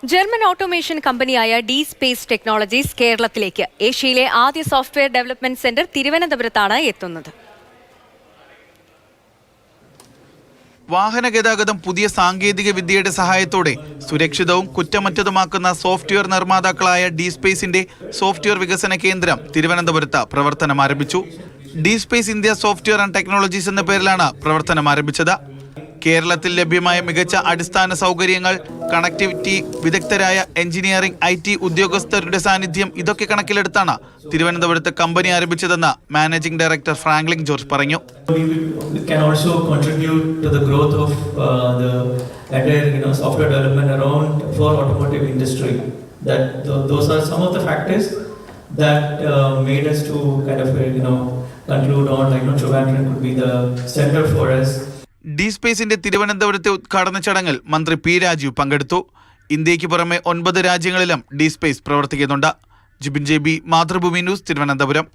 German automation കമ്പനിയായ D space technologies കേരളത്തിലേക്ക് ഏഷ്യയിലെ ആദ്യ സോഫ്റ്റ്വെയർ ഡെവലപ്മെന്റ് സെന്റർ തിരുവനന്തപുരത്താണ് എത്തുന്നത്. വാഹന ഗതാഗതം പുതിയ സാങ്കേതിക വിദ്യയുടെ സഹായത്തോടെ സുരക്ഷിതവും കുറ്റമറ്റതുമാക്കുന്ന സോഫ്റ്റ്വെയർ നിർമ്മാതാക്കളായ ഡി സ്പേസിന്റെ സോഫ്റ്റ്വെയർ വികസന കേന്ദ്രം തിരുവനന്തപുരത്ത് പ്രവർത്തനം ആരംഭിച്ചു. D space India software and technologies എന്ന പേരിലാണ് പ്രവർത്തനം ആരംഭിച്ചത്. കേരളത്തിൽ ലഭ്യമായ മികച്ച അടിസ്ഥാന സൗകര്യങ്ങൾ, കണക്ടിവിറ്റി, വിദഗ്ധരായ എഞ്ചിനീയറിംഗ് IT ഉദ്യോഗസ്ഥരുടെ സാന്നിധ്യം ഇതൊക്കെ കണക്കിലെടുത്താണ് തിരുവനന്തപുരത്ത് കമ്പനി ആരംഭിച്ചതെന്ന് മാനേജിംഗ് ഡയറക്ടർ ഫ്രാങ്ക്ലിൻ ജോർജ് പറഞ്ഞു. software development around for automotive industry. Those are some of the factors that made us to kind of conclude on Trivandrum could be the center for us. D സ്പേസിന്റെ തിരുവനന്തപുരത്തെ ഉദ്ഘാടന ചടങ്ങിൽ മന്ത്രി P. Rajeev പങ്കെടുത്തു. ഇന്ത്യക്ക് പുറമെ 9 രാജ്യങ്ങളിലും ഡി സ്പേസ് പ്രവർത്തിക്കുന്നുണ്ട്. Jibin JB, Mathrubhumi news, Thiruvananthapuram.